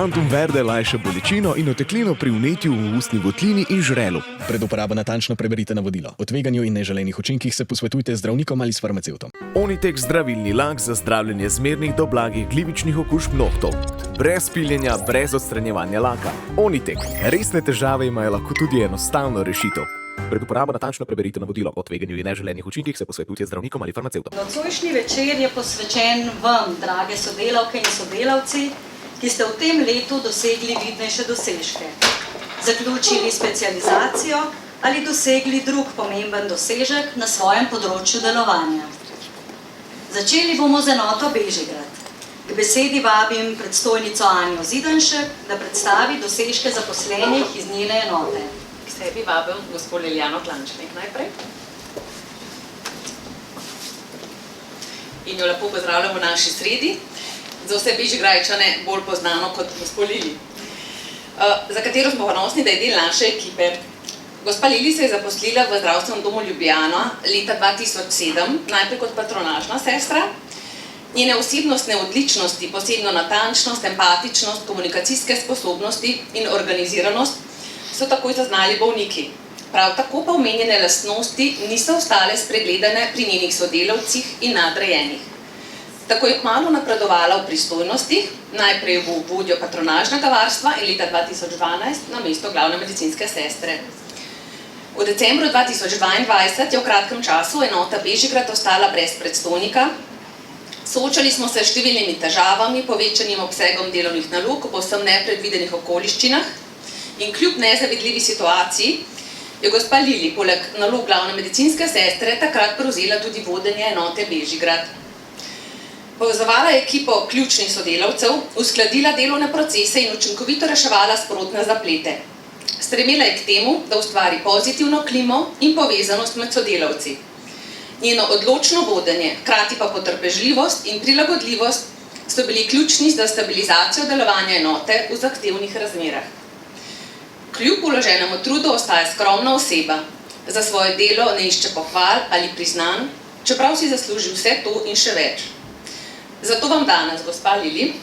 Antum Verde lajša bolečino in oteklino pri vnetju v ustni votlini in žrelu. Pred uporabo natančno preberite navodilo. O tveganju in neželenih učinkih se posvetujte z zdravnikom ali s farmacevtom. Onitek zdravilni lak za zdravljenje zmernih do blagih glivičnih okužb nohtov. Brez piljenja, brez odstranjevanja laka. Onitek. Resne težave imajo lahko tudi enostavno rešitev. Pred uporabo natančno preberite navodilo. O tveganju in neželenih učinkih se posvetujte z zdravnikom ali farmacevtom. Nocojšnji večer je posvečen vam, drage sodelavke in sodelavci, ki ste v tem letu dosegli vidnejše dosežke. Zaključili specializacijo ali dosegli drug pomemben dosežek na svojem področju delovanja. Začeli bomo z enoto Bežigrad. K besedi vabim predstojnico Anjo Zidanšek, da predstavi dosežke zaposlenih iz njene enote. K sebi vabim gospod Liljano Klančnik najprej. In jo lepo pozdravljamo v naši sredi. Za vse Bežigrajčane bolj poznano kot gospod Lili, za katero smo ponosni, da je del naše ekipe. Gospa Lili se je zaposlila v zdravstvenem domu Ljubljana leta 2007, najprej kot patronažna sestra. Njene osebnostne odličnosti, posebno natančnost, empatičnost, komunikacijske sposobnosti in organiziranost so takoj zaznali bolniki. Prav tako pa omenjene lastnosti niso ostale spregledane pri njenih sodelavcih in nadrejenih. Tako je kmalu napredovala v pristojnostih, najprej v vodjo patronažnega varstva in leta 2012 na mesto glavne medicinske sestre. V decembru 2022 je v kratkem času enota Bežigrad ostala brez predstojnika. Soočali smo se s številnimi težavami, povečanim obsegom delovnih nalog v povsem nepredvidenih okoliščinah in kljub nezavidljivi situaciji je gospa Lili poleg nalog glavne medicinske sestre takrat prevzela tudi vodenje enote Bežigrad. Povezovala je ekipo ključnih sodelavcev, uskladila delovne procese in učinkovito reševala sprotne zaplete. Stremela je k temu, da ustvari pozitivno klimo in povezanost med sodelavci. Njeno odločno vodenje, hkrati pa potrpežljivost in prilagodljivost so bili ključni za stabilizacijo delovanja enote v zahtevnih razmerah. Kljub vloženemu trudu ostaja skromna oseba. Za svoje delo ne išče pohval ali priznanj, čeprav si zasluži vse to in še več. Zato vam danes, gospa Lili,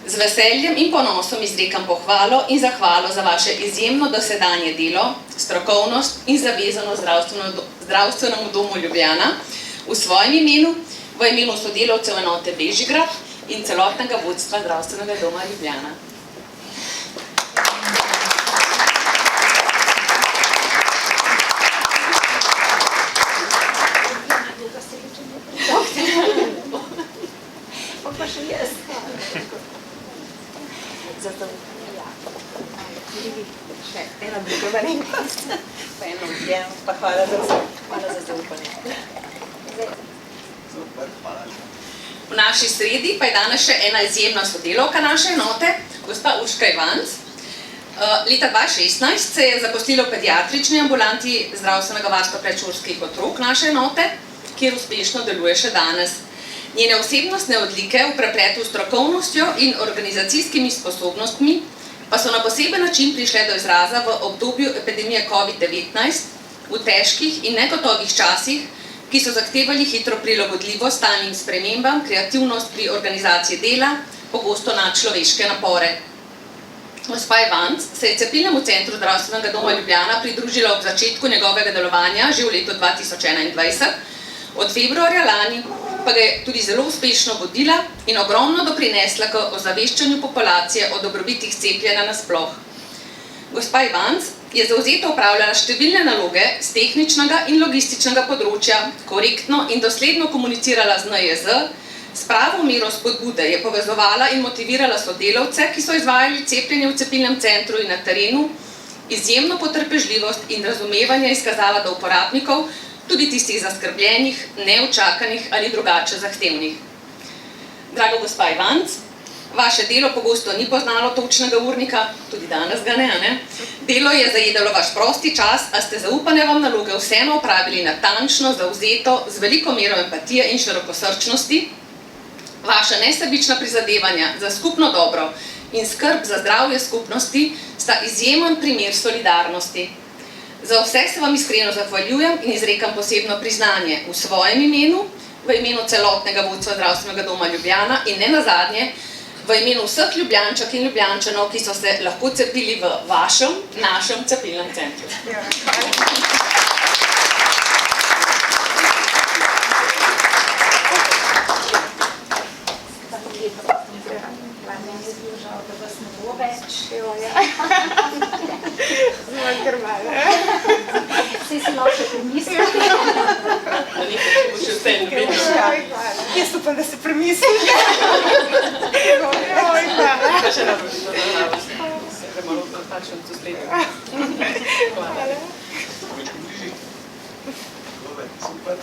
z veseljem in ponosom izrekam pohvalo in zahvalo za vaše izjemno dosedanje delo, strokovnost in zavezanost zdravstvenemu domu Ljubljana v svojem imenu, v imenu sodelavcev enote Bežigrad in celotnega vodstva zdravstvenega doma Ljubljana. Pa še jaz. Zato, še ena oblikovarenkost, pa eno odjem, pa hvala za vse. Hvala za zaupanje. Super, hvala. V naši sredi pa je danes še ena izjemna sodelavka naše enote, gospa Urška Ivanc. Leta 2016 se je zaposlila v pediatrični ambulanti zdravstvenega varstva predšolskih otrok naše enote, kjer uspešno deluje še danes. Njene osebnostne odlike v prepletu s strokovnostjo in organizacijskimi sposobnostmi pa so na poseben način prišle do izraza v obdobju epidemije COVID-19 v težkih in negotovih časih, ki so zahtevali hitro prilagodljivost stalnim spremembam, kreativnost pri organizaciji dela, pogosto nadčloveške napore. Gospa Ivanc se je cepilnemu centru zdravstvenega doma Ljubljana pridružila ob začetku njegovega delovanja že v letu 2021, od februarja lani pa ga je tudi zelo uspešno vodila in ogromno doprinesla k ozaveščanju populacije o dobrobitih cepljenja nasploh. Gospa Ivanc je zavzeto opravljala številne naloge z tehničnega in logističnega področja, korektno in dosledno komunicirala z NIJZ, s pravo mero spodbude je povezovala in motivirala sodelavce, ki so izvajali cepljenje v cepilnem centru in na terenu, izjemno potrpežljivost in razumevanje izkazala do uporabnikov, tudi tistih zaskrbljenih, neučakanih ali drugače zahtevnih. Draga gospa Ivanc, vaše delo pogosto ni poznalo točnega urnika, tudi danes ga ne? Delo je zajedalo vaš prosti čas, a ste zaupane vam naloge vseeno opravili natančno, zavzeto, z veliko mero empatije in širokosrčnosti. Vaša nesebična prizadevanja za skupno dobro in skrb za zdravje skupnosti sta izjemen primer solidarnosti. Za vse se vam iskreno zahvaljujem in izrekam posebno priznanje v svojem imenu, v imenu celotnega vodstva zdravstvenega doma Ljubljana in ne nazadnje v imenu vseh Ljubljančank in Ljubljančanov, ki so se lahko cepili v našem cepilnem centru. Saj si lahko še pomislim. Da nekaj, če bo še vse eno videl. Jaz upam, da se premislim. Še dobro, da znamo. Se že malo tačno to sledil. Hvala. Super.